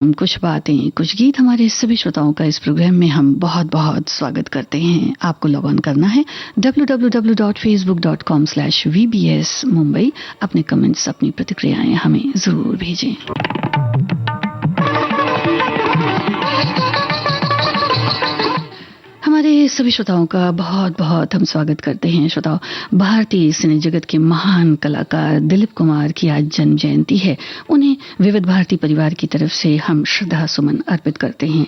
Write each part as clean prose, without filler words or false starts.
कुछ बातें कुछ गीत हमारे सभी श्रोताओं का इस प्रोग्राम में हम बहुत बहुत स्वागत करते हैं। आपको लॉग ऑन करना है www.facebook.com/vbs मुंबई। अपने कमेंट्स अपनी प्रतिक्रियाएं हमें जरूर भेजें। हमारे सभी श्रोताओं का बहुत बहुत हम स्वागत करते हैं। श्रोताओं, भारतीय सिने जगत के महान कलाकार दिलीप कुमार की आज जन्म जयंती है। उन्हें विविध भारती परिवार की तरफ से हम श्रद्धा सुमन अर्पित करते हैं।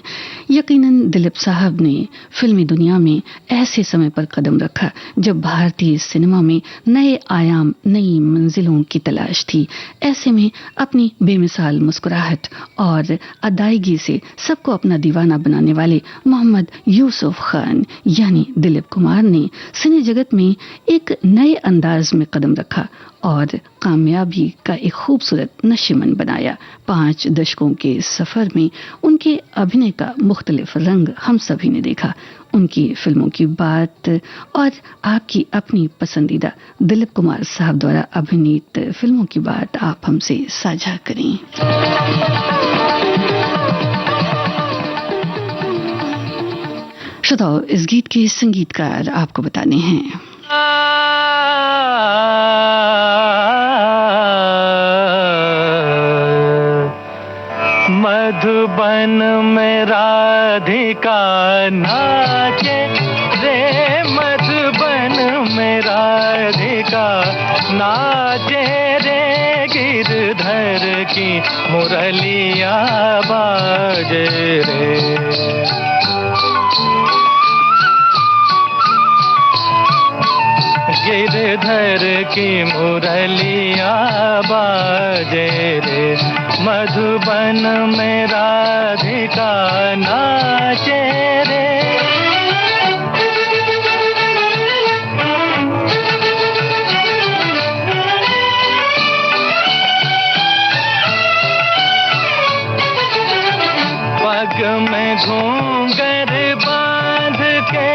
यकीनन दिलीप साहब ने फिल्मी दुनिया में ऐसे समय पर कदम रखा जब भारतीय सिनेमा में नए आयाम, नई मंजिलों की तलाश थी। ऐसे में अपनी बेमिसाल मुस्कुराहट और अदायगी से सबको अपना दीवाना बनाने वाले मोहम्मद यूसुफ खान यानी दिलीप कुमार ने सिने जगत में एक नए अंदाज में कदम रखा और कामयाबी का एक खूबसूरत नशीमन बनाया। 5 दशकों के सफर में उनके अभिनय का मुख्तलिफ रंग हम सभी ने देखा। उनकी फिल्मों की बात और आपकी अपनी पसंदीदा दिलीप कुमार साहब द्वारा अभिनीत फिल्मों की बात आप हमसे साझा करें। श्रोताओ, इस गीत के संगीतकार आपको बताने हैं। मधुबन में राधिका नाचे रे, मधुबन में राधिका नाचे रे, गिरधर की मुरलिया बाजे रे। गिरधर की मुरलिया बाजे रे, मधुबन में राधिका नाचे रे। पग में घूंघर बांध के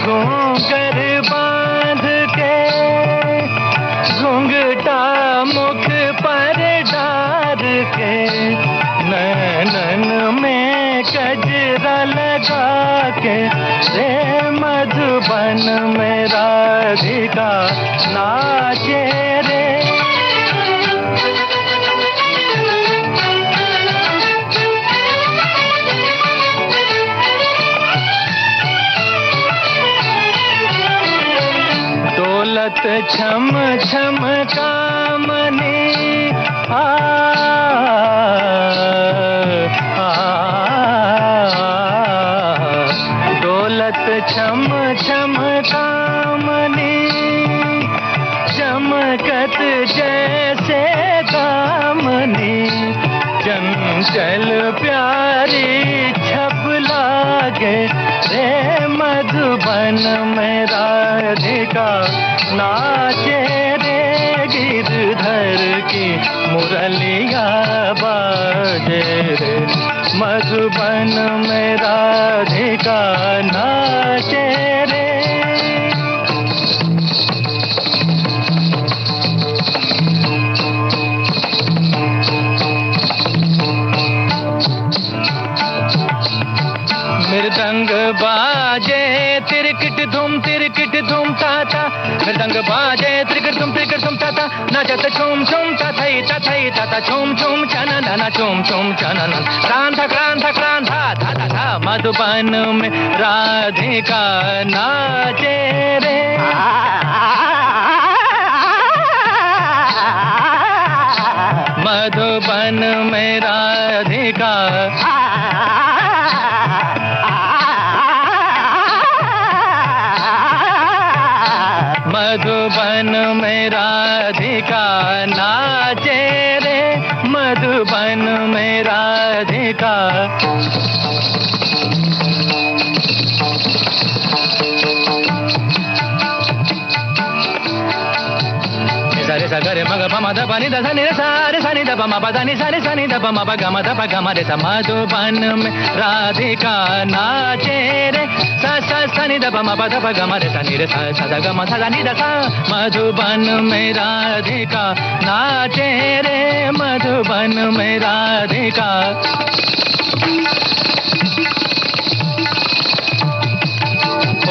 घूंघर बांध के घूंघटा मुख पर डार के, नैनन में गजरा लगा के रे, मधुबन में राधिका नाचे रे। दौलत छम छम कामनी दौलत छम छम कामनी, चमकत जैसे दामनी, चंचल प्यारी छप लागे रे, मधुबन में राधिका नाचे रे, गिरधर की मुरलिया बाजे रे, मधुबन में राधिका नाचे रे। मृदंग बाजे तिरकिट धूम ताता, मृदंग बाजे तिरकिट धूम ताता, नाचत छूम छूम तथई तथई तथा छूम छूम चनना छूम छूम चनना, क्रांता क्रांता क्रांता धा धा धा, मधुबन में राधिका नाचे रे। मधुबन में राधिका मधुबन में राधिका नाचे रे, मधुबन में राधिका। सा ग रे म ग प म ध प नि ध सा नि रे सा रे सा नि ध प म प ध नि सा रे सा नि ध प म प ग म ध प ग म रे सा मधुबन में राधिका नाचे रे सा सा सा नि ध प म प ध प ग म रे सा नि रे सा सा ध ग म सा ध नि ध सा मधुबन में राधिका नाचे रे मधुबन में राधिका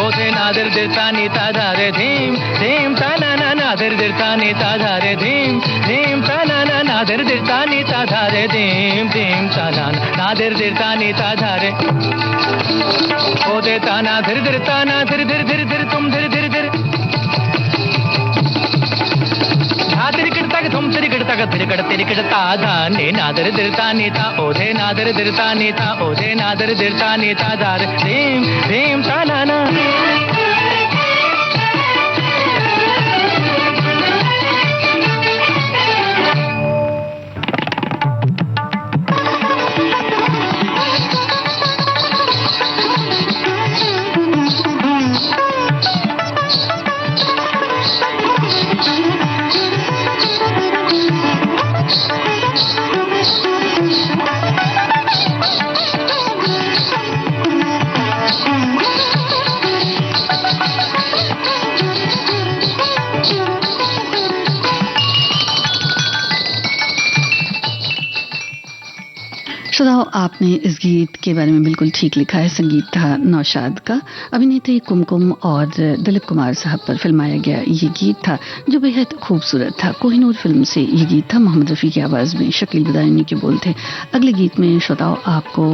ओथे नादर दिरता नीता धारे धीम धीम ता ना ना नादर दिरता नीता धारे धीम धीम ता ना ना नादर दिरता नीता धारे धीम धीम ता ना नादर दिरता नीता धारे ओथे ता ना धीर धीर ता ना धीर धीर धीर धीर तुम धीर धीर धीर तुम तिरिकड़ता का तिरिकड़ता धा ने नादर दिरता नीता ओधे नादर दिरता नीता ओधे नादर दिरता नीता धार धीम धीम ता ना ना श्रोताओं, आपने इस गीत के बारे में बिल्कुल ठीक लिखा है। संगीत था नौशाद का। अभिनेत्री कुमकुम और दिलीप कुमार साहब पर फिल्माया गया ये गीत था जो बेहद खूबसूरत था। कोहिनूर फिल्म से ये गीत था। मोहम्मद रफ़ी की आवाज़ में शकील बदायूनी के बोल थे। अगले गीत में श्रोताओं आपको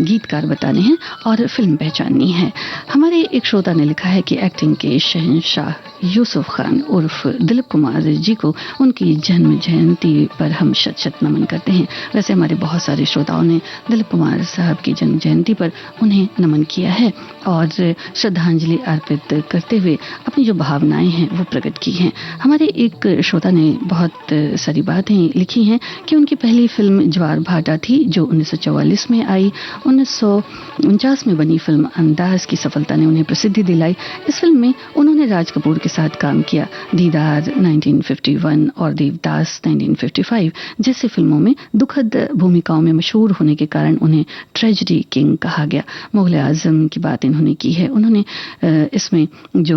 गीतकार बताने हैं और फिल्म पहचाननी है। हमारे एक श्रोता ने लिखा है कि एक्टिंग के शहंशाह यूसुफ खान उर्फ दिलीप कुमार जी को उनकी जन्म जयंती पर हम शत शत नमन करते हैं। वैसे हमारे बहुत सारे श्रोताओं ने दिलीप कुमार साहब की जन्म जयंती पर उन्हें नमन किया है और श्रद्धांजलि अर्पित करते हुए अपनी जो भावनाएं हैं वो प्रकट की हैं। हमारे एक श्रोता ने बहुत सारी बातें लिखी हैं कि उनकी पहली फिल्म ज्वार भाटा थी जो 1944 में आई। 1949 में बनी फिल्म अंदाज की सफलता ने उन्हें प्रसिद्धि दिलाई। इस फिल्म में उन्होंने राज कपूर के साथ काम किया। दीदार 1951 और देवदास 1955 जैसी फिल्मों में दुखद भूमिकाओं में मशहूर होने के कारण उन्हें ट्रेजेडी किंग कहा गया। मुगल आजम की बात इन्होंने की है। उन्होंने इसमें जो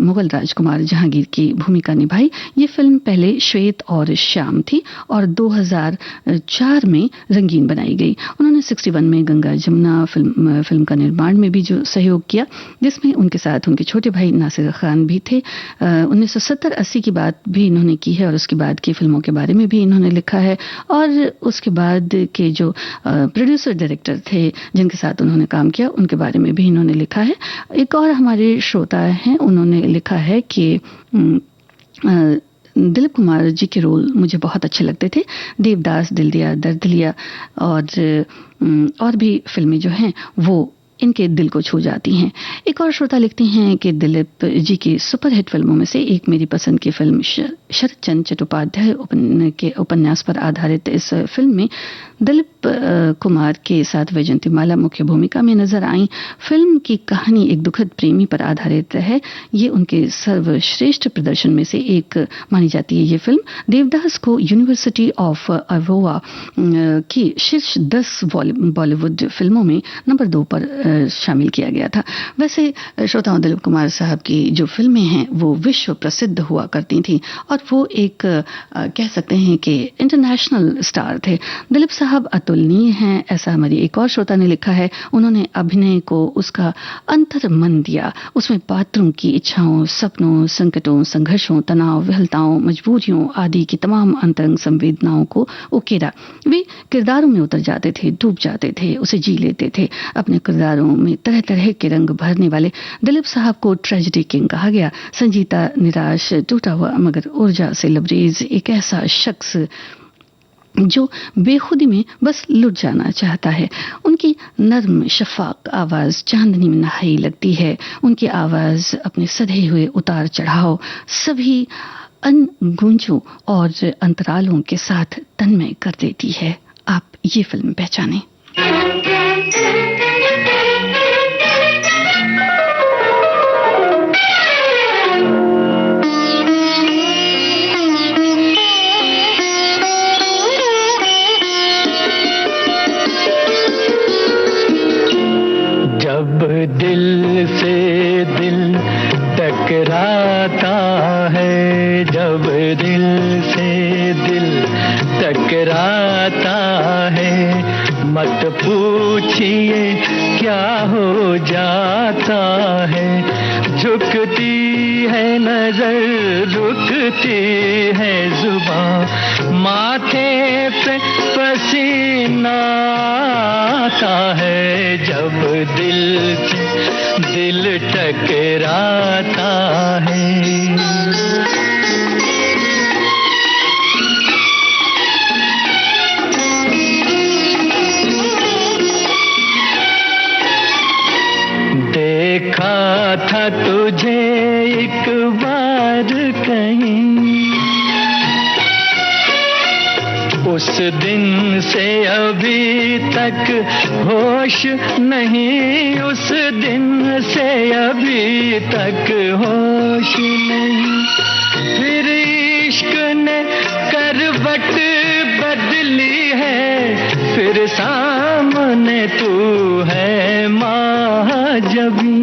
मुगल राजकुमार जहांगीर की भूमिका निभाई। ये फिल्म पहले श्वेत और श्याम थी और 2004 में रंगीन बनाई गई। उन्होंने 61 में गंगा जमुना फिल्म का निर्माण में भी जो सहयोग किया जिसमें उनके साथ उनके छोटे भाई नासिर खान भी थे। 1970-80 की बात भी इन्होंने की है और उसके बाद की फिल्मों के बारे में भी इन्होंने लिखा है और उसके बाद के जो प्रोड्यूसर डायरेक्टर थे जिनके साथ उन्होंने काम किया उनके बारे में भी इन्होंने लिखा है। एक और हमारे श्रोता हैं, उन्होंने लिखा है कि दिलीप कुमार जी के रोल मुझे बहुत अच्छे लगते थे। देवदास, दिल दिया दर्द लिया और भी फिल्में जो हैं वो इनके दिल को छू जाती हैं। एक और श्रोता लिखती हैं कि दिलीप जी की सुपरहिट फिल्मों में से एक मेरी पसंद की फिल्म शरत चंद्र चट्टोपाध्याय के उपन्यास पर आधारित इस फिल्म में दिलीप कुमार के साथ वैजयंतीमाला मुख्य भूमिका में नजर आई। फिल्म की कहानी एक दुखद प्रेमी पर आधारित है। ये उनके सर्वश्रेष्ठ प्रदर्शन में से एक मानी जाती है। ये फिल्म देवदास को यूनिवर्सिटी ऑफ अयोवा की शीर्ष 10 बॉलीवुड फिल्मों में नंबर 2 पर शामिल किया गया था। वैसे श्रोताओं, दिलीप कुमार साहब की जो फिल्में हैं वो विश्व प्रसिद्ध हुआ करती थी और वो एक कह सकते हैं कि इंटरनेशनल स्टार थे। दिलीप साहब अतुलनीय हैं, ऐसा हमारी एक और श्रोता ने लिखा है। उन्होंने अभिनय को उसका अंतर मन दिया। उसमें पात्रों की इच्छाओं, सपनों, संकटों, संघर्षों, तनाव, विहलताओं, मजबूरियों आदि की तमाम अंतरंग संवेदनाओं को उकेरा। वे किरदारों में उतर जाते थे, डूब जाते थे, उसे जी लेते थे। अपने किरदारों में तरह तरह के रंग भरने वाले दिलीप साहब को ट्रेजेडी किंग कहा गया। संजीता, निराश, टूटा हुआ मगर ऊर्जा से लबरेज एक ऐसा शख्स जो बेखुदी में बस लुट जाना चाहता है। उनकी नर्म शफाक आवाज चांदनी में नहाई लगती है। उनकी आवाज अपने सधे हुए उतार चढ़ाव सभी अनगुंजों और अंतरालों के साथ तन्मय कर देती है। आप ये फिल्म पहचानें। टकराता है, जब दिल से दिल टकराता है, मत पूछिए क्या हो जाता है। झुकती है नजर, रुकती है जुबां, माथे पे पसीना आता है, जब दिल से दिल टकराता है। देखा था तुझे एक बार कहीं, उस दिन से अभी तक होश नहीं, उस दिन से अभी तक होश नहीं। फिर इश्क ने करवट बदली है, फिर सामने तू है महाजबी।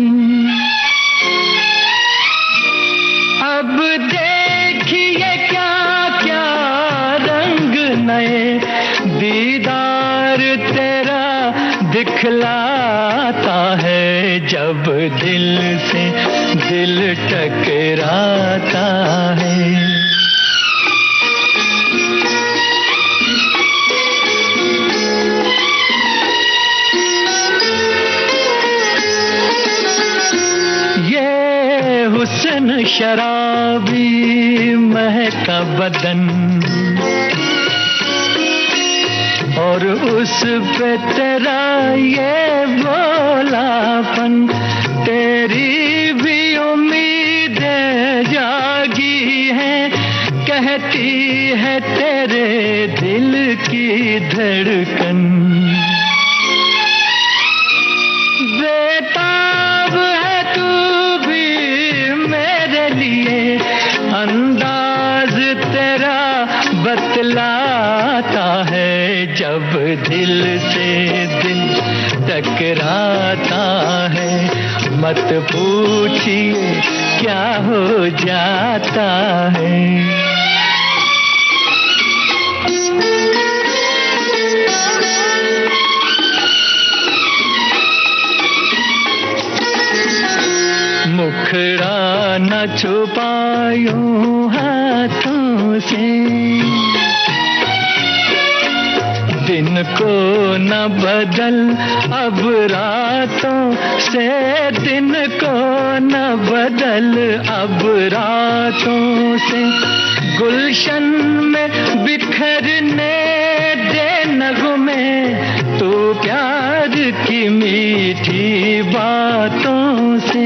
अब देखिए क्या क्या रंग नए दीदार तेरा दिखलाता है, जब दिल से दिल टकराता है। हुस्न शराबी महका बदन, और उस पे तेरा ये भोलापन, तेरी भी उम्मीदें जागी हैं, कहती है तेरे दिल की धड़कन। बेताब है तू अंदाज तेरा बतलाता है, जब दिल से दिल टकराता है, मत पूछिए क्या हो जाता है। मुखड़ा न छुपायूं हाथों से, दिन को न बदल अब रातों से, दिन को न बदल अब रातों से। गुलशन में बिखरने दे नगमे, तू प्यार की मीठी बातों से।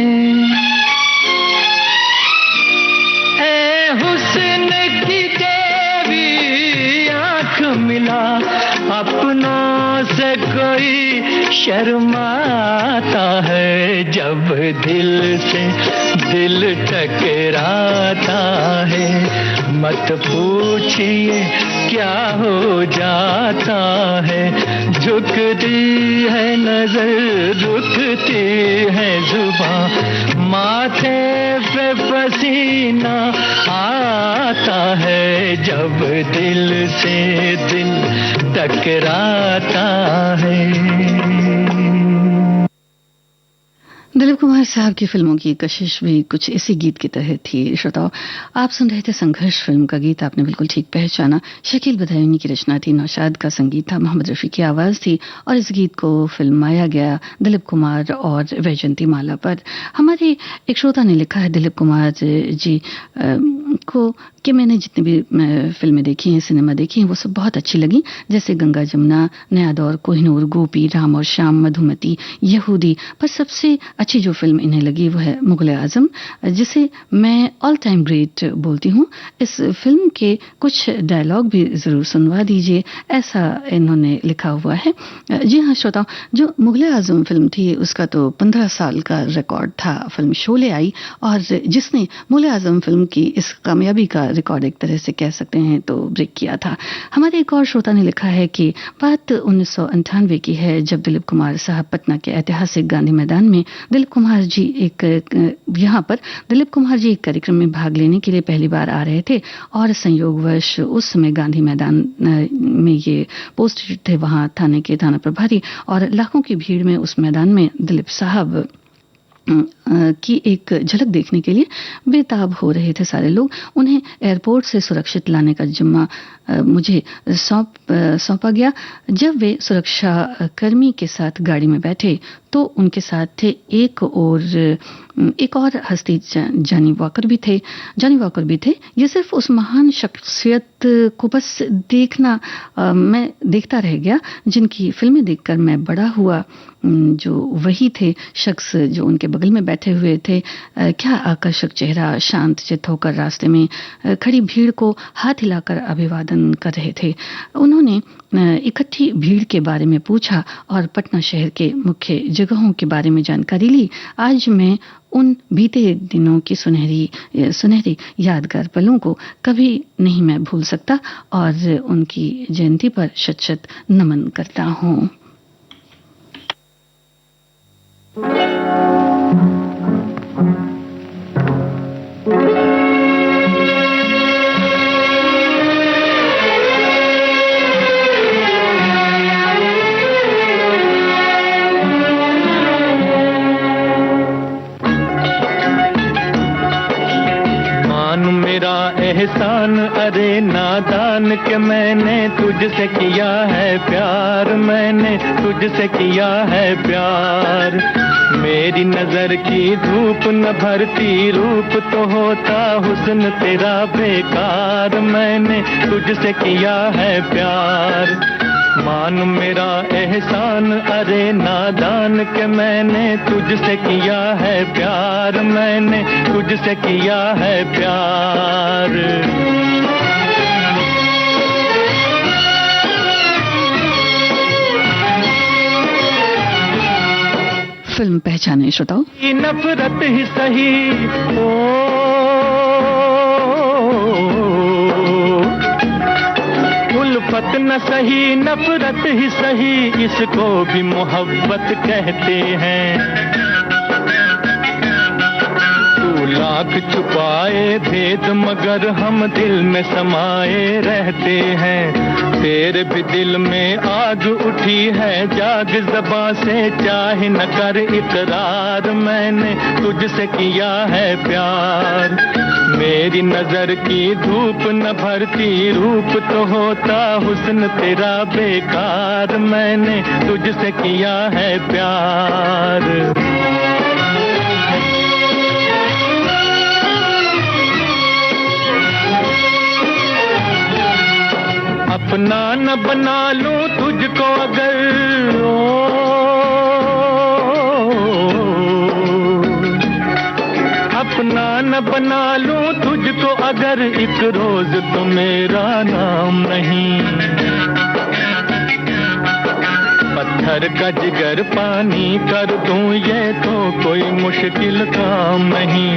मिला अपनों से कोई शर्माता है, जब दिल से दिल टकराता है, मत पूछिए क्या हो जाता है। झुकती है नजर, रुकती है जुबां, माथे पे पसीना आता है, जब दिल से दिल टकराता है। दिलीप कुमार साहब की फिल्मों की कशिश भी कुछ इसी गीत की तरह थी। श्रोताओ, आप सुन रहे थे संघर्ष फिल्म का गीत। आपने बिल्कुल ठीक पहचाना, शकील बदायूनी की रचना थी, नौशाद का संगीत था, मोहम्मद रफ़ी की आवाज़ थी, और इस गीत को फिल्माया गया दिलीप कुमार और वैजयंती माला पर। हमारे एक श्रोता ने लिखा है दिलीप कुमार जी को कि मैंने जितनी भी फिल्में देखी हैं, सिनेमा देखी हैं, वो सब बहुत अच्छी लगी, जैसे गंगा जमुना, नया दौर, कोहिनूर, गोपी, राम और श्याम, मधुमती, यहूदी। पर सबसे अच्छी जो फिल्म इन्हें लगी वो है मुग़ल आज़म, जिसे मैं ऑल टाइम ग्रेट बोलती हूँ। इस फिल्म के कुछ डायलॉग भी ज़रूर सुनवा दीजिए, ऐसा इन्होंने लिखा हुआ है। जी हाँ श्रोताओ, जो मुग़ल आज़म फिल्म थी उसका तो 15 साल का रिकॉर्ड था। फिल्म शोले आई और जिसने मुग़ल आज़म फिल्म की इस कामयाबी का रिकॉर्ड एक तरह से कह सकते हैं तो ब्रेक किया था। हमारे एक और श्रोता ने लिखा है कि बात 1998 की है, जब दिलीप कुमार साहब पटना के ऐतिहासिक गांधी मैदान में दिलीप कुमार जी एक कार्यक्रम में भाग लेने के लिए पहली बार आ रहे थे और संयोगवश उस समय गांधी मैदान में ये पोस्टेड थे, वहां थाने के थाना प्रभारी और लाखों की भीड़ में उस मैदान में दिलीप साहब की एक झलक देखने के लिए बेताब हो रहे थे सारे लोग। उन्हें एयरपोर्ट से सुरक्षित लाने का जिम्मा मुझे सौंपा गया। जब वे सुरक्षा कर्मी के साथ गाड़ी में बैठे तो उनके साथ थे एक और हस्ती जॉनी वॉकर भी थे। ये सिर्फ उस महान शख्सियत को बस मैं देखता रह गया जिनकी फिल्में देखकर मैं बड़ा हुआ। जो वही थे शख्स जो उनके बगल में बैठे हुए थे। क्या आकर्षक चेहरा, शांत चित्त होकर रास्ते में खड़ी भीड़ को हाथ हिलाकर अभिवादन कर रहे थे। उन्होंने इकट्ठी भीड़ के बारे में पूछा और पटना शहर के मुख्य जगहों के बारे में जानकारी ली। आज मैं उन बीते दिनों की सुनहरी यादगार पलों को कभी नहीं मैं भूल सकता और उनकी जयंती पर शत-शत नमन करता हूँ। एहसान अरे नादान के मैंने तुझसे किया है प्यार, मैंने तुझसे किया है प्यार। मेरी नजर की धूप न भरती रूप तो होता हुस्न तेरा बेकार, मैंने तुझसे किया है प्यार। मान मेरा एहसान अरे नादान के मैंने तुझसे किया है प्यार, मैंने तुझसे किया है प्यार। फिल्म पहचाने श्रोताओ। नफरत ही सही उल्फत न सही, नफरत ही सही, इसको भी मोहब्बत कहते हैं। तू लाख छुपाए भेद मगर हम दिल में समाये रहते हैं। तेरे भी दिल में आग उठी है, जाग ज़बां से चाहे न कर इकरार, मैंने तुझसे किया है प्यार। मेरी नजर की धूप न भरती रूप तो होता हुस्न तेरा बेकार, मैंने तुझसे किया है प्यार। अपना न बना लूं तुझको अगर अपना न बना लूं तुझको अगर एक रोज तो मेरा नाम नहीं। पत्थर का जिगर पानी कर दूं ये तो कोई मुश्किल काम नहीं।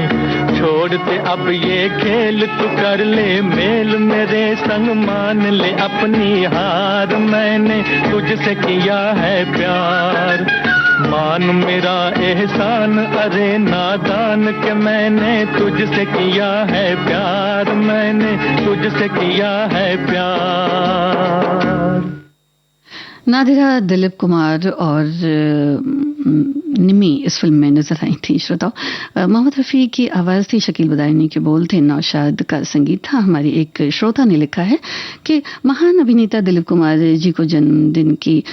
छोड़ते अब ये खेल तू कर ले मेल मेरे संग, मान ले अपनी हार, मैंने तुझसे किया है प्यार। मान मेरा एहसान अरे नादान के मैंने तुझसे किया है प्यार, मैंने तुझसे किया है प्यार। नादिरा दिलीप कुमार और निमी इस फिल्म में नजर आई थी श्रोताओं। मोहम्मद रफ़ी की आवाज़ थी, शकील बदायूनी के बोल थे, नौशाद का संगीत था। हमारी एक श्रोता ने लिखा है कि महान अभिनेता दिलीप कुमार जी को जन्मदिन की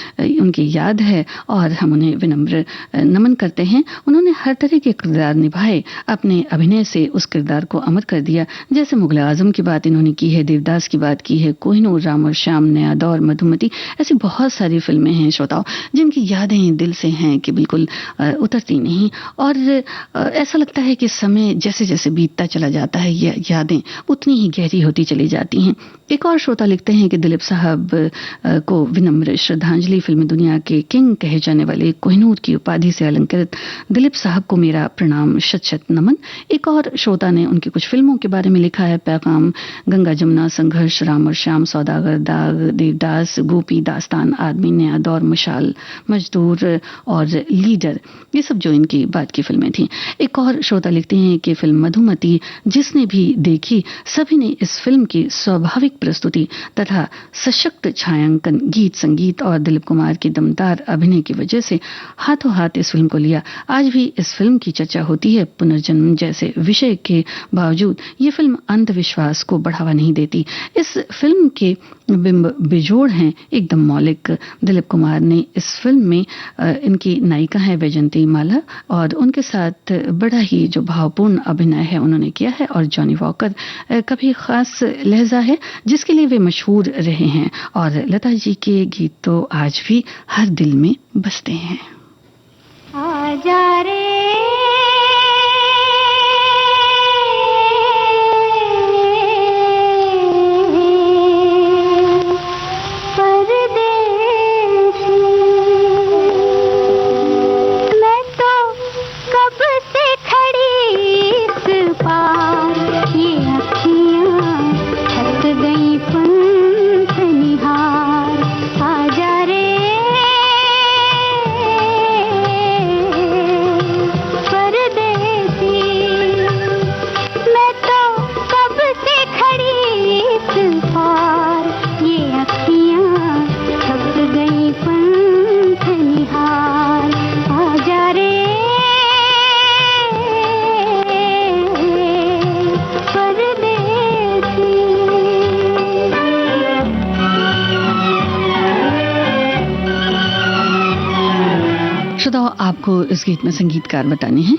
उनकी याद है और हम उन्हें विनम्र नमन करते हैं। उन्होंने हर तरह के किरदार निभाए, अपने अभिनय से उस किरदार को अमर कर दिया। जैसे मुगल आजम की बात इन्होंने की है, देवदास की बात की है, कोहिनूर, राम और श्याम, नया दौर, मधुमती, ऐसी बहुत सारी फिल्में हैं श्रोताओं जिनकी यादें दिल से हैं कि बिल्कुल उतरती नहीं और ऐसा लगता है कि समय जैसे जैसे बीतता चला जाता है ये यादें उतनी ही गहरी होती चली जाती हैं। एक और श्रोता लिखते हैं कि दिलीप साहब को विनम्र श्रद्धांजलि। फिल्मी दुनिया के किंग कहे जाने वाले कोहिनूर की उपाधि से अलंकृत दिलीप साहब को मेरा प्रणाम, शत शत नमन। एक और श्रोता ने उनकी कुछ फिल्मों के बारे में लिखा है। पैगाम, गंगा जमुना, संघर्ष, राम और श्याम, सौदागर, दाग, देवदास, गोपी, दास्तान, आदमी, नया दौर, मशाल, मजदूर और लीडर, ये सब जो इनकी बात की फिल्में थी। एक और श्रोता लिखते हैं कि फिल्म मधुमती जिसने भी देखी सभी ने इस फिल्म की स्वाभाविक प्रस्तुति तथा सशक्त छायांकन, गीत संगीत और दिलीप कुमार की दमदार अभिनय की वजह से हाथों हाथ इस फिल्म को लिया। आज भी इस फिल्म की चर्चा होती है। पुनर्जन्म जैसे विषय के बावजूद ये फिल्म अंधविश्वास को बढ़ावा नहीं देती। इस फिल्म के बिंब बेजोड़ हैं, एकदम मौलिक। दिलीप कुमार ने इस फिल्म में इनकी नायिका है वैजयंती माला और उनके साथ बड़ा ही जो भावपूर्ण अभिनय है उन्होंने किया है। और जॉनी वॉकर का भी खास लहजा है जिसके लिए वे मशहूर रहे हैं। और लता जी के गीत तो आज भी हर दिल में बसते हैं। आजा रे आपको इस गीत में संगीतकार बताने हैं।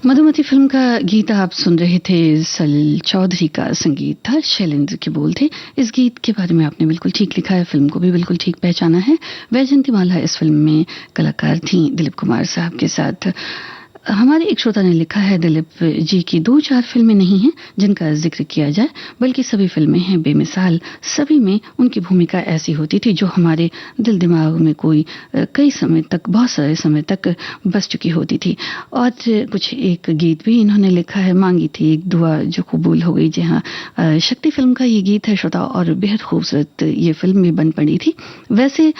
मधुमती फिल्म का गीत आप सुन रहे थे। सलील चौधरी का संगीत था, शैलेंद्र के बोल थे। इस गीत के बारे में आपने बिल्कुल ठीक लिखा है, फिल्म को भी बिल्कुल ठीक पहचाना है। वैजयंती माला इस फिल्म में कलाकार थी दिलीप कुमार साहब के साथ। हमारे एक श्रोता ने लिखा है, दिलीप जी की 2-4 फिल्में नहीं हैं जिनका जिक्र किया जाए, बल्कि सभी फिल्में हैं बेमिसाल। सभी में उनकी भूमिका ऐसी होती थी जो हमारे दिल दिमाग में कोई कई समय तक, बहुत सारे समय तक बस चुकी होती थी। और कुछ एक गीत भी इन्होंने लिखा है, मांगी थी एक दुआ जो कबूल हो गई। जी हाँ, शक्ति फिल्म का ये गीत है श्रोता, और बेहद खूबसूरत ये फिल्म भी बन पड़ी थी। वैसे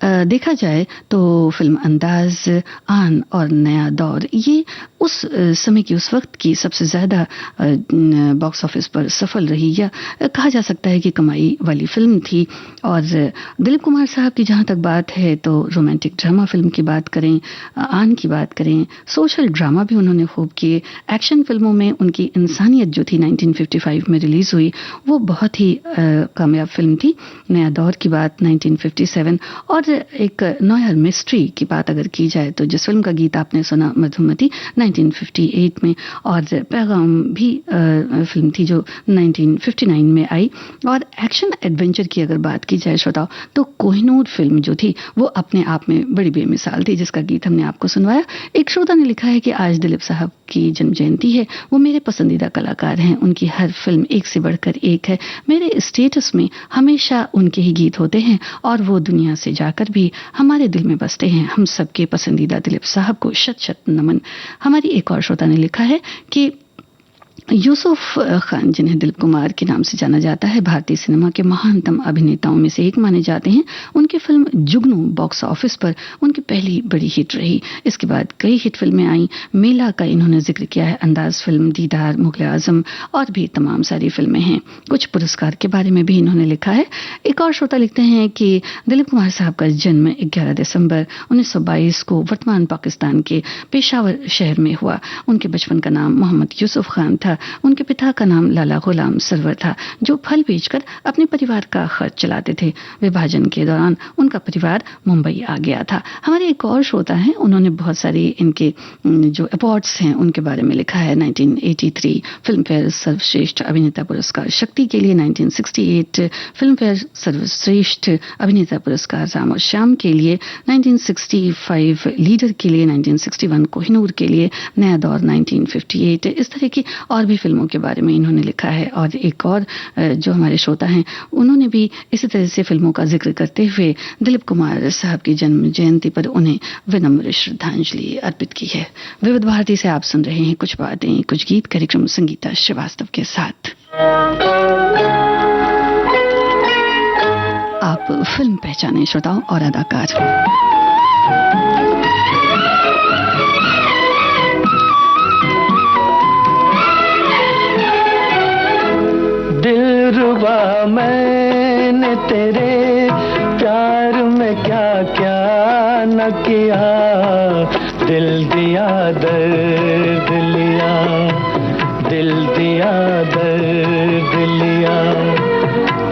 देखा जाए तो फिल्म अंदाज, आन और नया दौर ये उस समय की, उस वक्त की सबसे ज्यादा बॉक्स ऑफिस पर सफल रही, या कहा जा सकता है कि कमाई वाली फिल्म थी। और दिलीप कुमार साहब की जहां तक बात है तो रोमांटिक ड्रामा फिल्म की बात करें, आन की बात करें, सोशल ड्रामा भी उन्होंने खूब किए। एक्शन फिल्मों में उनकी इंसानियत जो थी 1955 में रिलीज हुई, वो बहुत ही कामयाब फिल्म थी। नया दौर की बात 1957, और एक नोयर मिस्ट्री की बात अगर की जाए तो जिस फिल्म का गीत आपने सुना, मधुमती, 1958 में। और पैगाम भी फिल्म थी जो 1959 में आई। और एक्शन एडवेंचर की अगर बात की जाए श्रोताओ, तो कोहिनूर फिल्म जो थी वो अपने आप में बड़ी बेमिसाल थी, जिसका गीत हमने आपको सुनवाया। एक श्रोता ने लिखा है कि आज दिलीप साहब की जन्म जयंती है, वो मेरे पसंदीदा कलाकार हैं, उनकी हर फिल्म एक से बढ़कर एक है। मेरे स्टेटस में हमेशा उनके ही गीत होते हैं और वो दुनिया से जाकर भी हमारे दिल में बसते हैं। हम सबके पसंदीदा दिलीप साहब को शत शत नमन। हमारी एक और श्रोता ने लिखा है कि यूसुफ खान, जिन्हें दिलीप कुमार के नाम से जाना जाता है, भारतीय सिनेमा के महानतम अभिनेताओं में से एक माने जाते हैं। उनकी फिल्म जुगनू बॉक्स ऑफिस पर उनकी पहली बड़ी हिट रही। इसके बाद कई हिट फिल्में आई। मेला का इन्होंने जिक्र किया है, अंदाज फिल्म, दीदार, मुगले आजम और भी तमाम सारी फिल्में हैं। कुछ पुरस्कार के बारे में भी इन्होंने लिखा है। एक और श्रोता लिखते हैं कि दिलीप कुमार साहब का जन्म 11 दिसंबर 1922 को वर्तमान पाकिस्तान के पेशावर शहर में हुआ। उनके बचपन का नाम मोहम्मद यूसुफ खान था। उनके पिता का नाम लाला गुलाम सरवर था, जो फल बेचकर अपने परिवार का खर्च चलाते थे। विभाजन के दौरान उनका परिवार मुंबई आ गया था। हमारे एक और श्रोता हैं, उन्होंने बहुत सारी इनके जो अवार्ड्स हैं उनके बारे में लिखा है। 1983 फिल्म फेयर सर्वश्रेष्ठ अभिनेता पुरस्कार शक्ति के लिए, 1968 फिल्म फेयर सर्वश्रेष्ठ अभिनेता पुरस्कार राम और श्याम के लिए, 1965 लीडर के लिए, 1961 कोहिनूर के लिए, नया दौर 1958। इस तरह की और भी फिल्मों के बारे में इन्होंने लिखा है। और एक और जो हमारे श्रोता हैं, उन्होंने भी इसी तरह से फिल्मों का जिक्र करते हुए दिलीप कुमार साहब की जन्म जयंती पर उन्हें विनम्र श्रद्धांजलि अर्पित की है। विविध भारती से आप सुन रहे हैं कुछ बातें कुछ गीत, कार्यक्रम संगीता श्रीवास्तव के साथ। आप फिल्म पहचाने श्रोताओं और अदाकार। दिलरुबा मैंने तेरे प्यार में क्या क्या न किया, दिल दिया दर्द लिया, दिल दिया दर्द लिया।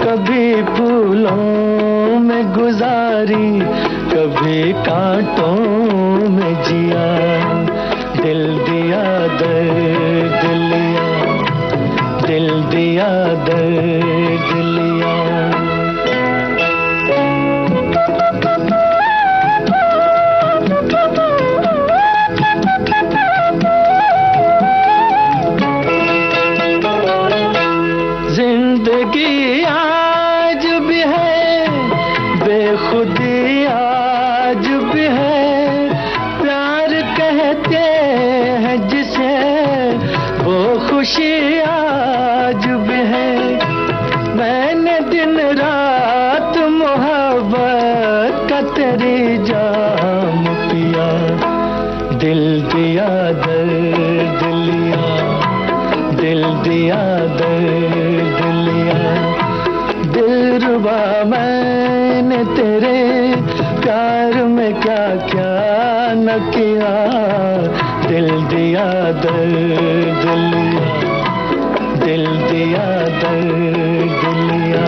कभी फूलों में गुजारी, कभी कांटों में जिया, दिल दिया दर्द लिया, दिल दिया दर्द लिया। जिंदगी आज भी है, बेखुदी आज भी है, प्यार कहते हैं जिसे वो खुशी आज भी है। मैंने दिन रात मोहब्बत का तेरी जाम पिया, दिल दिया दर्द लिया, दिल दिया दर्द लिया। दिलरुबा मैंने तेरे प्यार में क्या क्या न किया, दिल दिया दर्द लिया, दिल दिया दर्द लिया।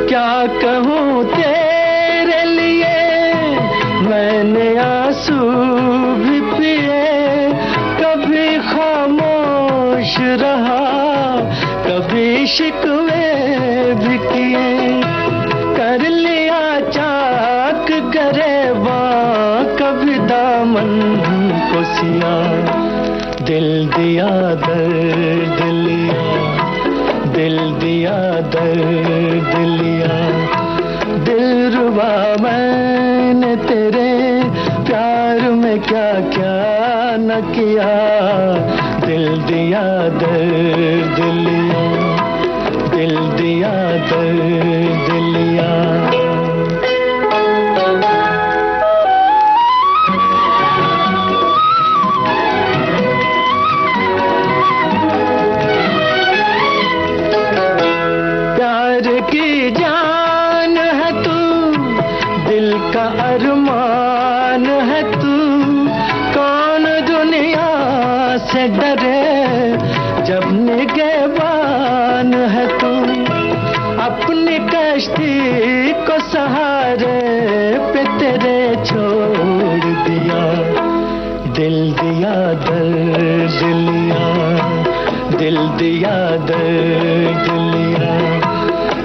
क्या कहूँ तेरे लिए, मैंने आंसू भी पिए, कभी खामोश रहा, कभी शिकवे भी किए, कर लिया चाक गरेबा, कभी दामन को सिया, दिल दिया दर्द लिया, दिल दिया दर्द लिया, दिलरुबा मैंने तेरे प्यार में क्या क्या न किया, दिल दिया दर्द लिया, दिल दिया दर्द लिया। प्यार की जान है तू, दिल का अरमान है तू, कौन दुनिया से डरे जब निगहबान है तू, अपनी कश्ती को सहारे पे तेरे छोड़ दिया, दिल दिया दर्द लिया, दिल दिया दर्द लिया,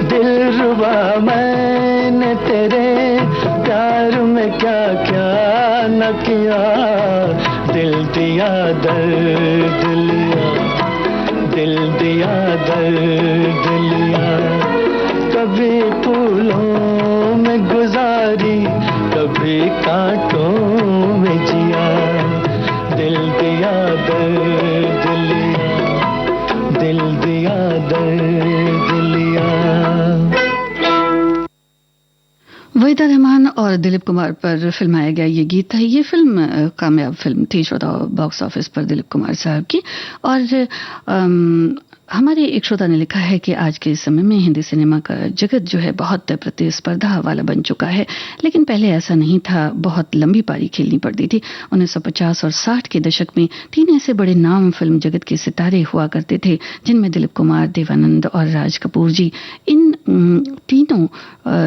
दिलरुबा मैंने तेरे प्यार में क्या क्या न किया, दिल दिया दर्द लिया, दिल दिया दर्द लिया, कभी फूलों में गुजारी, कभी कांटों में जिया, दिल दिया दर्द लिया, दिल दिया दर्द लिया। वहीदा रहमान और दिलीप कुमार पर फिल्माया गया ये गीत था। ये फिल्म कामयाब फिल्म थी श्रोता, बॉक्स ऑफिस पर दिलीप कुमार साहब की। और हमारे एक श्रोता ने लिखा है कि आज के समय में हिंदी सिनेमा का जगत जो है बहुत प्रतिस्पर्धा वाला बन चुका है, लेकिन पहले ऐसा नहीं था। बहुत लंबी पारी खेलनी पड़ती थी। 1950 और 60 के दशक में 3 ऐसे बड़े नाम फिल्म जगत के सितारे हुआ करते थे, जिनमें दिलीप कुमार, देवानंद और राज कपूर जी। इन तीनों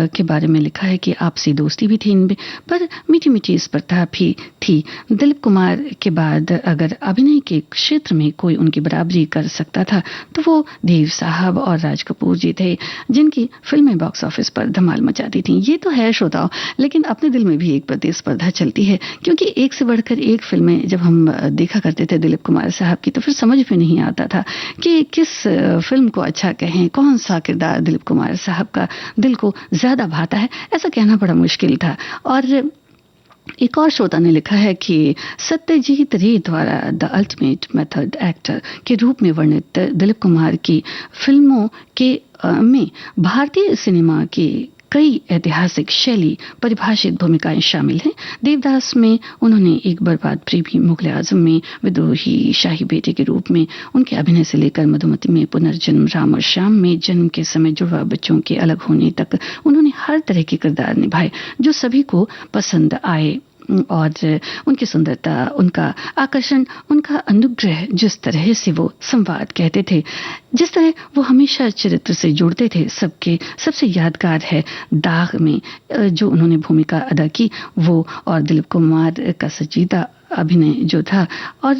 के बारे में लिखा है कि आपसी दोस्ती भी थी इनमें, पर मीठी मीठी स्पर्धा भी थी। दिलीप कुमार के बाद अगर अभिनय के क्षेत्र में कोई उनकी बराबरी कर सकता था तो वो देव साहब और राज कपूर जी थे, जिनकी फिल्में बॉक्स ऑफिस पर धमाल मचाती थीं। ये तो है श्रोताओं, लेकिन अपने दिल में भी एक प्रतिस्पर्धा चलती है, क्योंकि एक से बढ़कर एक फिल्में जब हम देखा करते थे दिलीप कुमार साहब की, तो फिर समझ में नहीं आता था कि किस फिल्म को अच्छा कहें, कौन सा किरदार दिलीप कुमार साहब का दिल को ज्यादा भाता है। ऐसा कहना बड़ा मुश्किल था। और एक और श्रोता ने लिखा है कि सत्यजीत रे द्वारा द अल्टीमेट मेथड एक्टर के रूप में वर्णित दिलीप कुमार की फिल्मों के में भारतीय सिनेमा की कई ऐतिहासिक शैली परिभाषित भूमिकाएं शामिल हैं। देवदास में उन्होंने एक बर्बाद प्रेमी, मुगल आजम में विद्रोही शाही बेटे के रूप में उनके अभिनय से लेकर मधुमती में पुनर्जन्म, राम और श्याम में जन्म के समय जुड़वा बच्चों के अलग होने तक उन्होंने हर तरह के किरदार निभाए जो सभी को पसंद आए। और उनकी सुंदरता, उनका आकर्षण, उनका अनुग्रह, जिस तरह से वो संवाद कहते थे, जिस तरह वो हमेशा चरित्र से जुड़ते थे, सबके सबसे यादगार है दाग में जो उन्होंने भूमिका अदा की वो, और दिलीप कुमार का संजीदा अभिनय जो था। और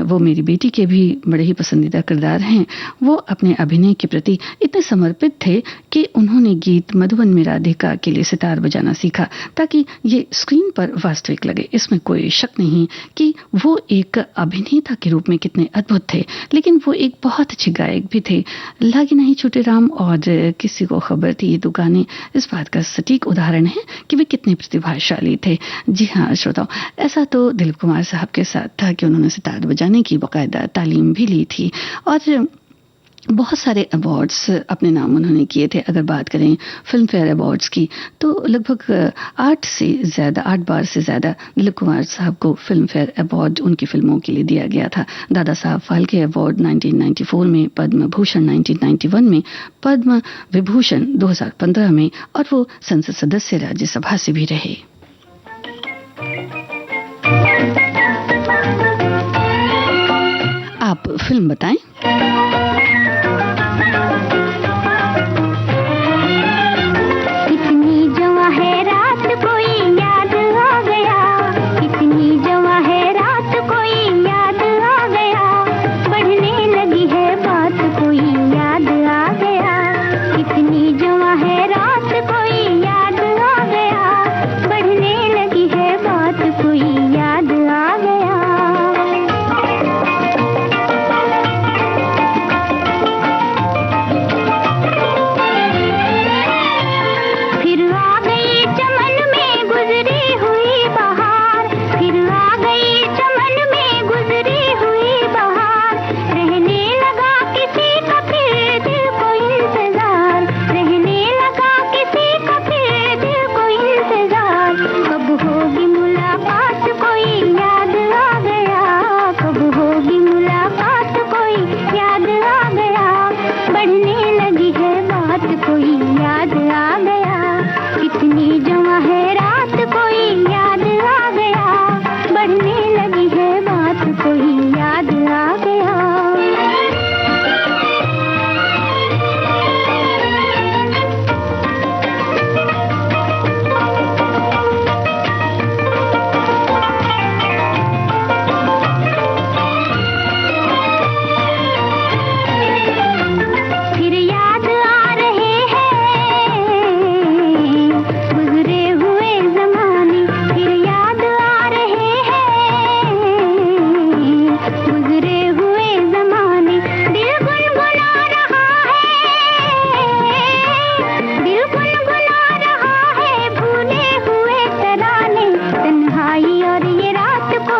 वो मेरी बेटी के भी बड़े ही पसंदीदा किरदार हैं। वो अपने अभिनय के प्रति इतने समर्पित थे कि उन्होंने गीत मधुबन में राधिका के लिए सितार बजाना सीखा ताकि ये स्क्रीन पर वास्तविक लगे। इसमें कोई शक नहीं कि वो एक अभिनेता के रूप में कितने अद्भुत थे, लेकिन वो एक बहुत अच्छे गायक भी थे। लागी नहीं छोटे राम और किसी को खबर थी, ये दो गाने इस बात का सटीक उदाहरण है कि वे कितने प्रतिभाशाली थे। जी हाँ श्रोताओ, ऐसा तो दिलीप कुमार साहब के साथ था कि उन्होंने सितार बजाने की बाकायदा तालीम भी ली थी और बहुत सारे अवार्ड्स अपने नाम उन्होंने किए थे। अगर बात करें फिल्म फेयर अवार्ड्स की तो लगभग 8 बार से ज़्यादा दिलीप कुमार साहब को फिल्म फेयर अवार्ड उनकी फिल्मों के लिए दिया गया था। दादा साहब फाल्के अवार्ड 1994 में, पद्म भूषण 1991 में, पद्म विभूषण 2015 में, और वो संसद सदस्य राज्यसभा से भी रहे। आप फिल्म बताएं। इतनी जवां है रात कोई याद आ गया, इतनी जवां है रात कोई याद आ गया, बढ़ने लगी है बात कोई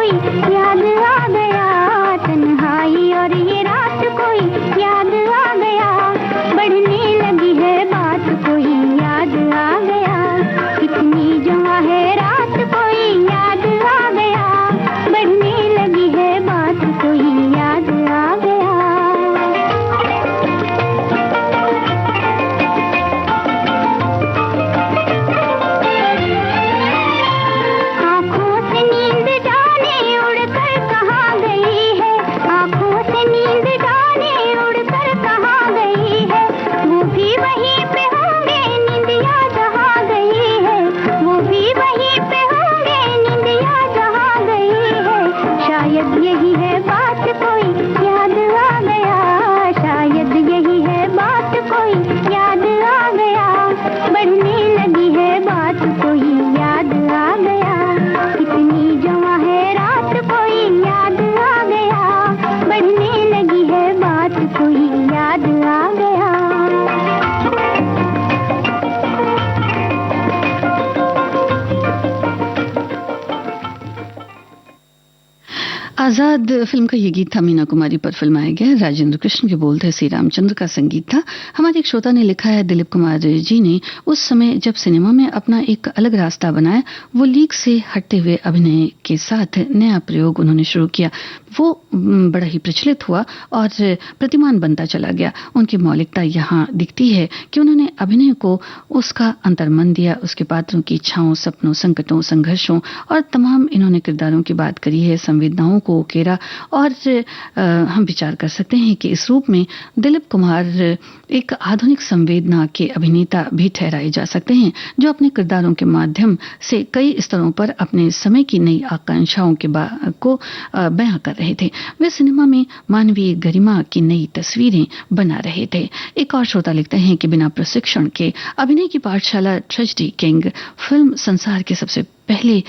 कोई याद आ गया, तन्हाई और ये रात कोई याद आ गया, बढ़ने लगी है बात कोई याद आ गया, कितनी जवा है रात कोई याद आ गया, बढ़ने लगी है बात कोई याद आ गया। आँखों से नींद जाने उड़कर कहाँ गई है, आँखों से नींद जाने उड़कर कहाँ गई है, वो भी वहीं पे होंगे निंदिया जहाँ गई है, वो भी वहीं पे होंगे निंदिया जहाँ गई है, शायद यही है बात कोई याद आ गया, शायद यही है बात कोई याद आ गया, बढ़ने लगी है बात कोई याद आ गया, कितनी जवा है रात कोई याद आ गया, बढ़ने लगी है बात कोई याद आ गया। आजाद फिल्म का ये गीत था, मीना कुमारी पर फिल्माया गया। राजेंद्र कृष्ण के बोल थे, श्री रामचंद्र का संगीत था। हमारे एक श्रोता ने लिखा है, दिलीप कुमार जी ने उस समय जब सिनेमा में अपना एक अलग रास्ता बनाया, वो लीक से हटते हुए अभिनय के साथ नया प्रयोग उन्होंने शुरू किया, वो बड़ा ही प्रचलित हुआ और प्रतिमान बनता चला गया। उनकी मौलिकता यहाँ दिखती है कि उन्होंने अभिनय को उसका अंतर्मन दिया, उसके पात्रों की इच्छाओं, सपनों, संकटों, संघर्षों और तमाम इन्होंने किरदारों की बात करी है, संवेदनाओं को उकेरा। और हम विचार कर सकते हैं कि इस रूप में दिलीप कुमार एक आधुनिक संवेदना के अभिनेता भी ठहराए जा सकते हैं, जो अपने किरदारों के माध्यम से कई स्तरों पर अपने समय की नई आकांक्षाओं को बयां कर रहे थे। वे सिनेमा में मानवीय गरिमा की नई तस्वीरें बना रहे थे। एक और श्रोता लिखते हैं कि बिना प्रशिक्षण के अभिनय की पाठशाला ट्रेजेडी किंग फिल्म संसार के सबसे पहले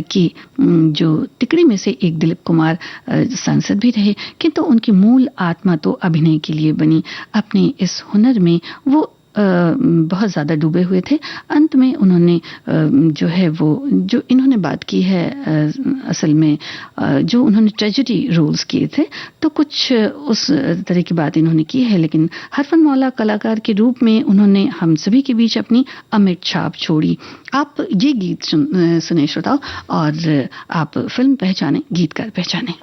की जो तिकड़ी में से एक दिलीप कुमार सांसद भी रहे, किंतु उनकी मूल आत्मा तो अभिनय के लिए बनी। अपने इस हुनर में वो बहुत ज़्यादा डूबे हुए थे। अंत में उन्होंने जो है वो जो इन्होंने बात की है, असल में जो उन्होंने ट्रेजेडी रोल्स किए थे, तो कुछ उस तरह की बात इन्होंने की है, लेकिन हरफन मौला कलाकार के रूप में उन्होंने हम सभी के बीच अपनी अमिट छाप छोड़ी। आप ये गीत सुने श्रोताओ, और आप फिल्म पहचाने, गीतकार पहचाने।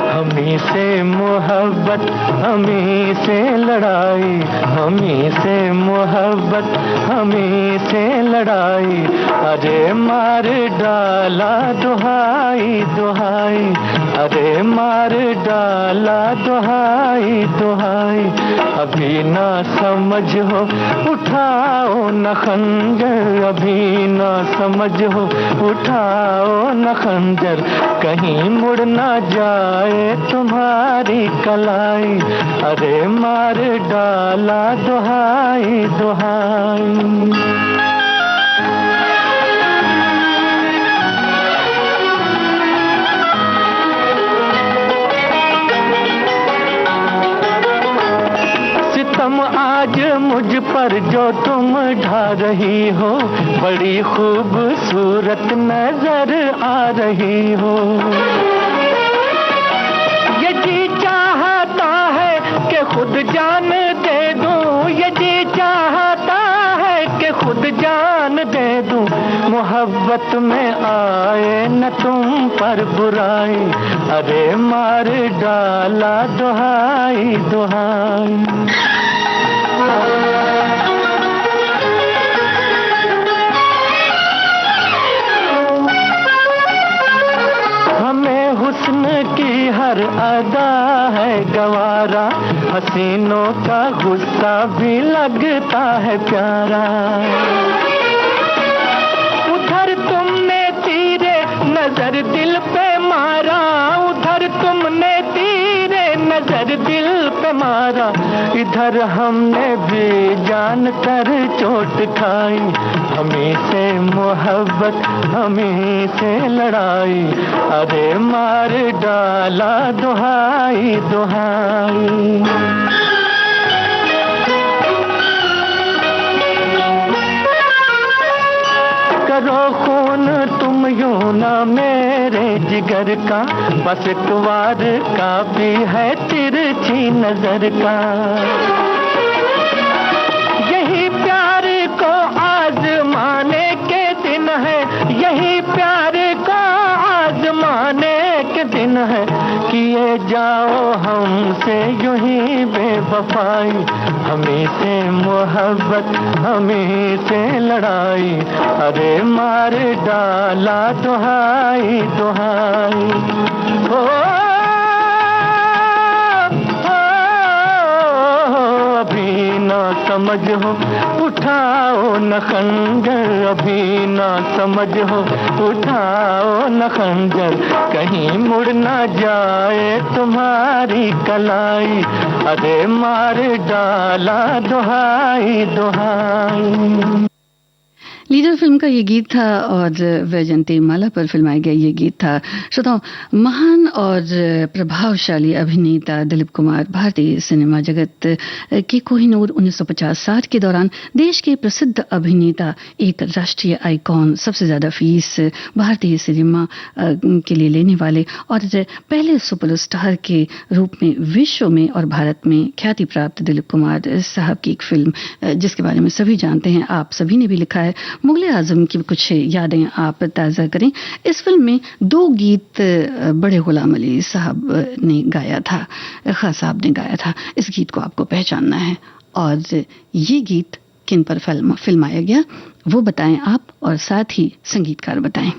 हमी से मोहब्बत, हमी से लड़ाई, हमी से मोहब्बत, हमी से लड़ाई, अरे मार डाला दुहाई दुहाई, अरे मार डाला दुहाई दुहाई, अभी ना समझ हो उठाओ न खंजर, अभी ना समझ हो उठाओ न खंजर, कहीं मुड़ ना जाए तुम्हारी कलाई, अरे मार डाला दुहाई दुहाई। आज मुझ पर जो तुम ढा रही हो, बड़ी खूबसूरत नजर आ रही हो, ये जी चाहता है कि खुद जान दे दूं, ये जी चाहता है कि खुद जान दे दूं, मोहब्बत में आए न तुम पर बुराई, अरे मार डाला दुहाई दुहाई। हमें हुस्न की हर अदा है गवारा, हसीनों का गुस्सा भी लगता है प्यारा, उधर तुमने तीरे नजर दिल पे मारा, उधर तुमने तीरे नजर दिल पे मारा, इधर हमने भी जान कर चोट खाई, हमें से मोहब्बत, हमें से लड़ाई, अरे मार डाला दुहाई दुहाई। जिगर का, बस एक वार काफी है तिरछी नजर का। यही प्यार को आजमाने के दिन है, यही प्यार को आजमाने के दिन है। किए जाओ हमसे यूं ही बेवफाई, हमें से मोहब्बत हमें से लड़ाई, अरे मार डाला दुहाई दुहाई। अभी ना समझ हो उठाओ न खंजर, अभी ना समझ हो उठाओ न खंजर, कहीं मुड़ ना जाए तुम्हारी कलाई, अरे मार डाला दुहाई दुहाई। लीडर फिल्म का ये गीत था और वैजयंती माला पर फिल्माया गया ये गीत था। श्रोताओं, महान और प्रभावशाली अभिनेता दिलीप कुमार भारतीय सिनेमा जगत के कोहिनूर 1950-60 के दौरान देश के प्रसिद्ध अभिनेता, एक राष्ट्रीय आइकॉन, सबसे ज्यादा फीस भारतीय सिनेमा के लिए लेने वाले और पहले सुपरस्टार के रूप में विश्व में और भारत में ख्याति प्राप्त दिलीप कुमार साहब की एक फिल्म जिसके बारे में सभी जानते हैं, आप सभी ने भी लिखा है, मुगले आजम की कुछ यादें आप ताज़ा करें। इस फिल्म में 2 गीत बड़े गुलाम अली साहब ने गाया था, खां साहब ने गाया था। इस गीत को आपको पहचानना है और ये गीत किन पर फिल्माया गया वो बताएं आप और साथ ही संगीतकार बताएं।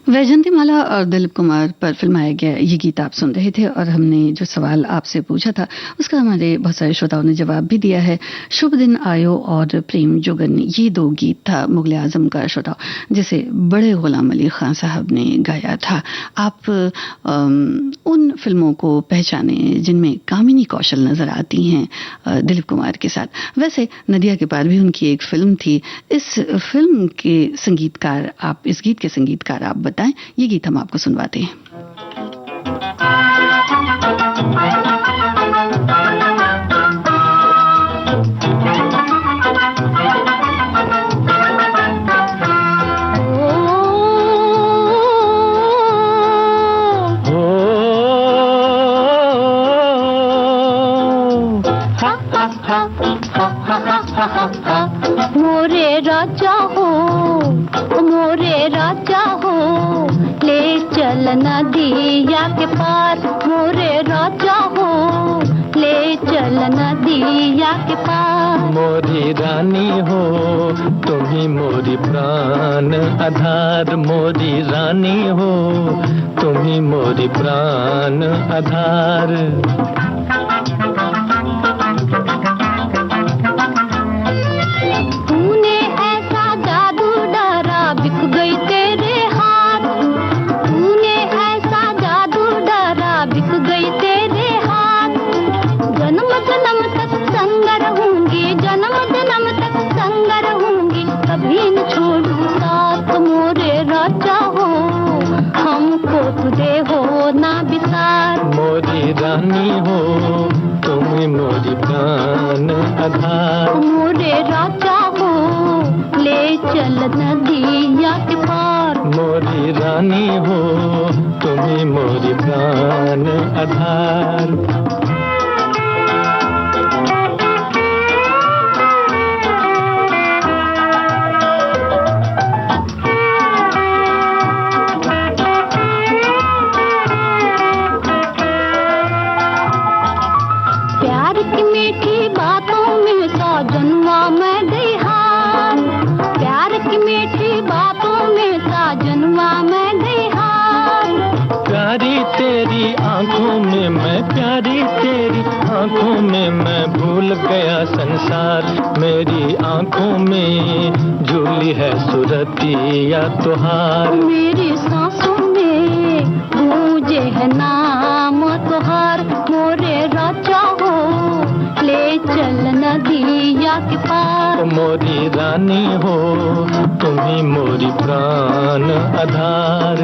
वैजयंती माला और दिलीप कुमार पर फिल्माया गया ये गीत आप सुन रहे थे और हमने जो सवाल आपसे पूछा था उसका हमारे बहुत सारे श्रोताओं ने जवाब भी दिया है। शुभ दिन आयो और प्रेम जोगन, ये 2 गीत था मुगले आजम का श्रोताओं, जिसे बड़े गुलाम अली खां साहब ने गाया था। आप उन फिल्मों को पहचाने जिनमें कामिनी कौशल नजर आती हैं दिलीप कुमार के साथ। वैसे नदिया के पार भी उनकी एक फिल्म थी। इस फिल्म के संगीतकार आप, इस गीत के संगीतकार आप बताएं, ये गीत हम आपको सुनवाते हैं। मोरे राजा हो, मोरे राजा हो, ले चल नदिया के पार, मोरे राजा हो, ले चल नदिया के पार। मोरी रानी हो तुम ही मोरी प्राण आधार, मोरी रानी हो तुम ही मोरी प्राण आधार। तूने ऐसा जादू डाला बिक गई तेरे हाथ, तूने ऐसा जादू डाला बिक गई तेरे हाथ। जन्म जन्म तक संग रहूंगी, जन्म जन्म तक संग रहूंगी, कभी न छोड़ू साथ। मोरे राजा हो हमको तुझे हो ना बिसार, मोरी रानी हो तुम ही मोरी प्राण आधार। मोरे राजा हो ले चल नदिया के पार, मोरी रानी हो तुम ही मोरी प्राण आधार। प्यार की मीठी बातों में सौ जन्मा मैं गई हार, प्यार की मीठी बातों में सौ जन्मा मैं गई हार। प्यारी तेरी आंखों में मैं, प्यारी तेरी आंखों में मैं भूल गया संसार। मेरी आंखों में झूली है सुरतिया तुहार, मेरी सांसों में गूंजे है नाम तुहार। मोरे राजा हो ले चल नदिया के पार, मोरी रानी हो तुम ही मोरी प्राण आधार।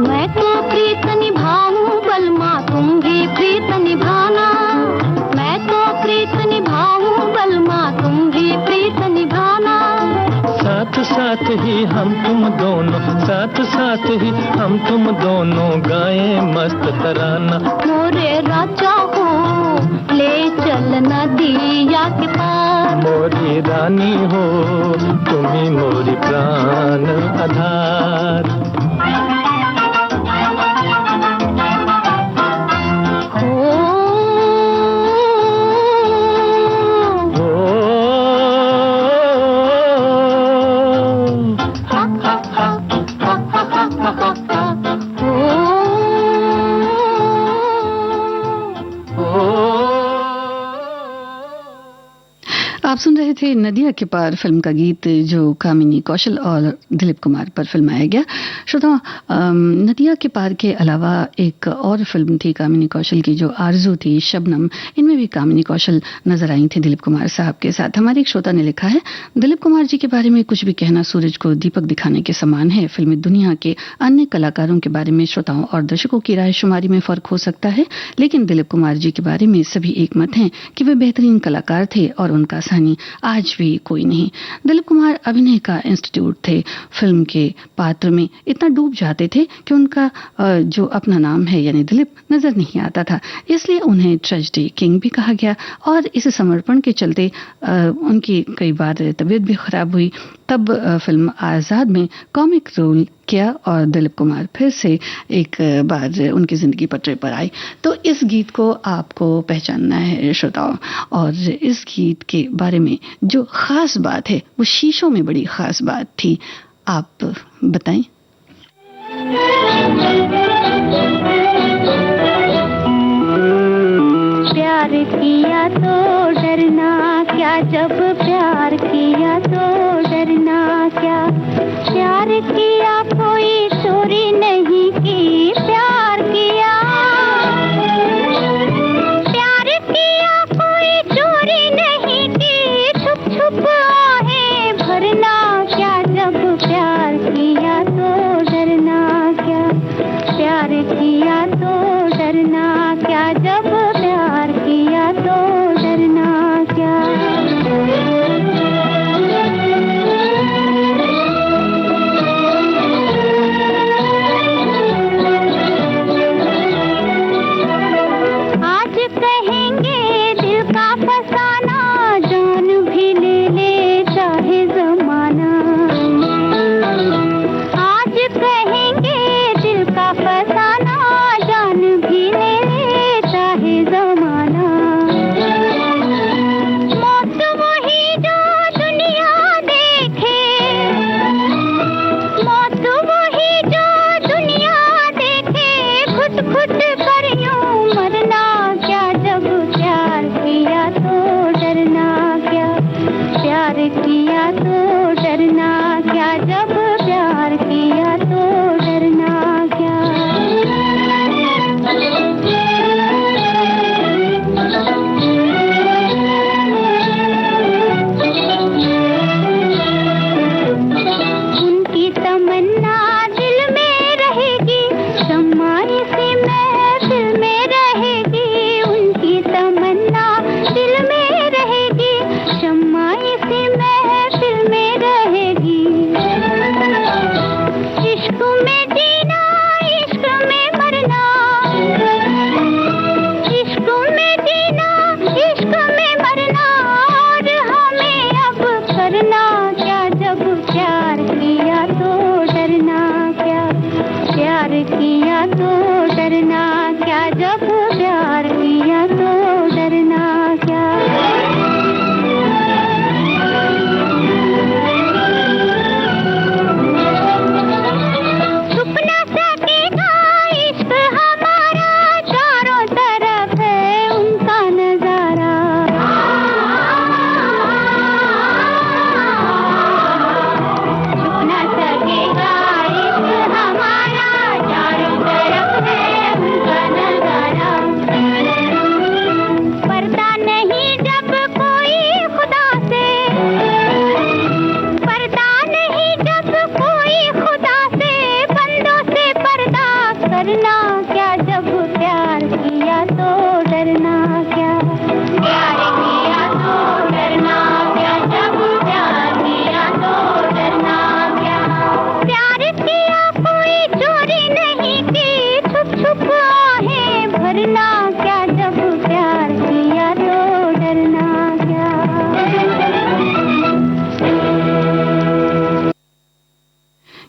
मैं तो प्रीत निभाऊं बलमा तुम भी प्रीत निभाना, मैं तो प्रीत निभाऊं बलमा तुम भी प्रीत निभाना। साथ साथ ही हम तुम दोनों, साथ साथ ही हम तुम दोनों गाएं मस्त तराना। मोरे राजा हो ले चल नदिया के पार, मोरी रानी हो तुम ही मोरी प्राण आधार। आप सुन रहे थे नदिया के पार फिल्म का गीत जो कामिनी कौशल और दिलीप कुमार पर फिल्माया गया। श्रोताओ, नदिया के पार के अलावा एक और फिल्म थी कामिनी कौशल की जो आरजू थी, शबनम। इनमें भी कामिनी कौशल नजर आई थी दिलीप कुमार साहब के साथ। हमारे एक श्रोता ने लिखा है, दिलीप कुमार जी के बारे में कुछ भी कहना सूरज को दीपक दिखाने के समान है। फिल्मी दुनिया के अन्य कलाकारों के बारे में श्रोताओं और दर्शकों की राय शुमारी में फर्क हो सकता है, लेकिन दिलीप कुमार जी के बारे में सभी एक मत हैं कि वे बेहतरीन कलाकार थे और उनका सानी आज भी कोई नहीं। दिलीप कुमार अभिनय का इंस्टीट्यूट थे। फिल्म के पात्र में इतना डूब जाते थे कि उनका जो अपना नाम है यानी दिलीप नजर नहीं आता था, इसलिए उन्हें ट्रेजेडी किंग भी कहा गया। और इस समर्पण के चलते उनकी कई बार तबीयत भी खराब हुई। तब फिल्म आजाद में कॉमिक रोल किया और दिलीप कुमार फिर से एक बार उनकी जिंदगी पटरी पर आई। तो इस गीत को आपको पहचानना है श्रोताओं, और इस गीत के बारे में जो खास बात है वो शीशों में बड़ी खास बात थी। आप बताएं। प्यार किया तो डरना क्या, जब प्यार किया तो डरना क्या। प्यार किया कोई चोरी नहीं की, प्यार किया, प्यार किया कोई चोरी नहीं की। छुप छुप आहें भरना क्या, जब प्यार किया तो डरना क्या। प्यार किया तो डरना क्या, जब प्यार किया तो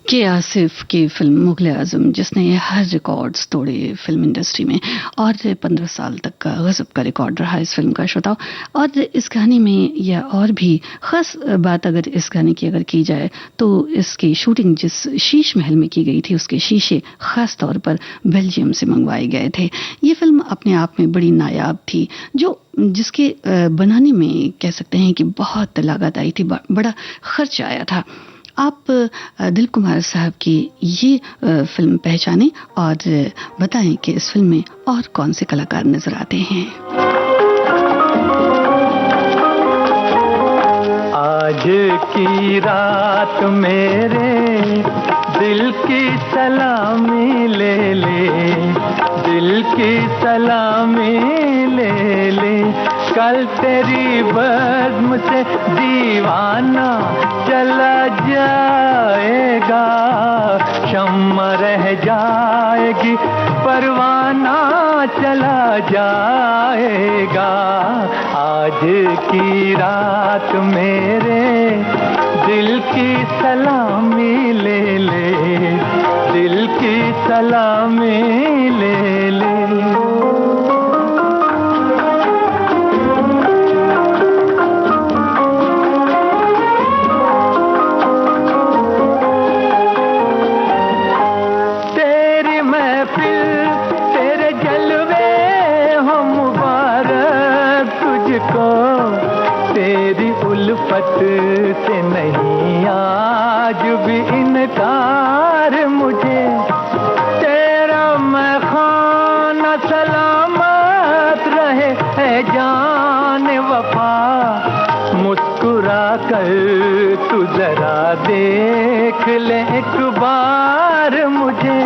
के आसिफ की फिल्म मुगले आजम, जिसने हर रिकॉर्ड्स तोड़े फिल्म इंडस्ट्री में और 15 साल तक का गजब का रिकॉर्ड रहा इस फिल्म का, श्रोताओ। और इस गाने में या और भी खास बात अगर इस गाने की अगर की जाए तो इसकी शूटिंग जिस शीश महल में की गई थी उसके शीशे खास तौर पर बेल्जियम से मंगवाए गए थे। ये फिल्म अपने आप में बड़ी नायाब थी, जिसके बनाने में कह सकते हैं कि बहुत लागत आई थी, बड़ा खर्च आया था। आप दिलीप कुमार साहब की ये फिल्म पहचानें और बताएं कि इस फिल्म में और कौन से कलाकार नजर आते हैं। आज की रात मेरे दिल की सलामी ले ले, दिल की सलामी ले ले, कल तेरी बज़्म से दीवाना चला जाएगा, शम्मा रह जाएगी परवाना चला जाएगा। आज की रात मेरे दिल की सलामी ले ले, दिल की सलामी ले ले। तेरी उल्फत से नहीं आज भी इनकार मुझे, तेरा मैं खाना सलामत रहे है जान वफा, मुस्कुरा कर तू जरा देख ले एक बार मुझे,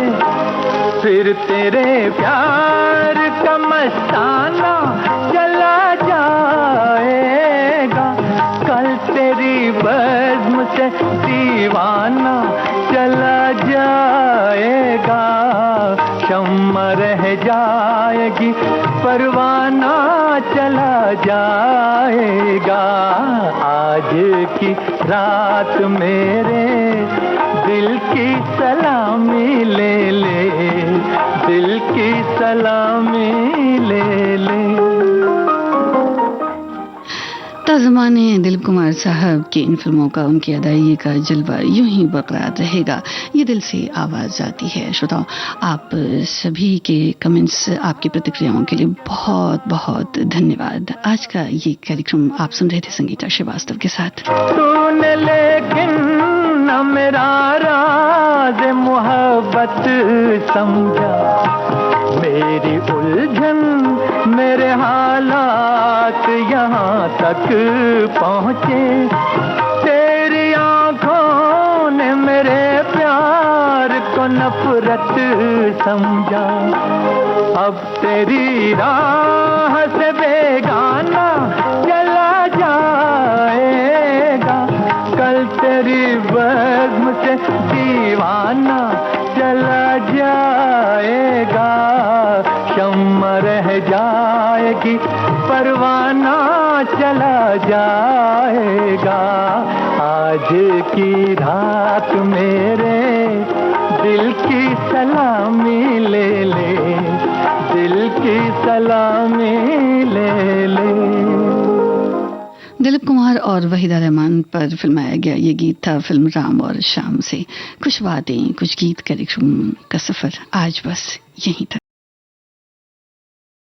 फिर तेरे प्यार का मस्ताना चला जाएगा, कल तेरी बज़्म से दीवाना चला जाएगा, शम्मा रह जाएगी परवाना चला जाएगा। आज की रात मेरे दिल की सलामी ले ले, दिल की सलामी ले ले। ताज़माने दिलीप कुमार साहब की इन फिल्मों का, उनकी अदायगी का जलवा यूं ही बरकरार रहेगा। ये दिल से आवाज़ आती है। श्रोताओं, आप सभी के कमेंट्स, आपकी प्रतिक्रियाओं के लिए बहुत बहुत धन्यवाद। आज का ये कार्यक्रम आप सुन रहे थे संगीता श्रीवास्तव के साथ। तूने लेकिन न मेरा राज मोहब्बत समझा, मेरी उलझन मेरे हालात यहाँ तक पहुँचे, तेरी आँखों ने मेरे प्यार को नफरत समझा, अब तेरी राह से बेगाना चला जाएगा, कल तेरी बज़्म से दीवाना चला जाएगा, शम्मा रह जाएगी परवाना चला जाएगा। आज की रात मेरे दिल की सलामी ले ले, दिल की सलामी ले ले। दिलीप कुमार और वहीदा रहमान पर फिल्माया गया ये गीत था फिल्म राम और शाम से। कुछ बातें, कुछ गीत कार्यक्रम का सफर आज बस यहीं तक।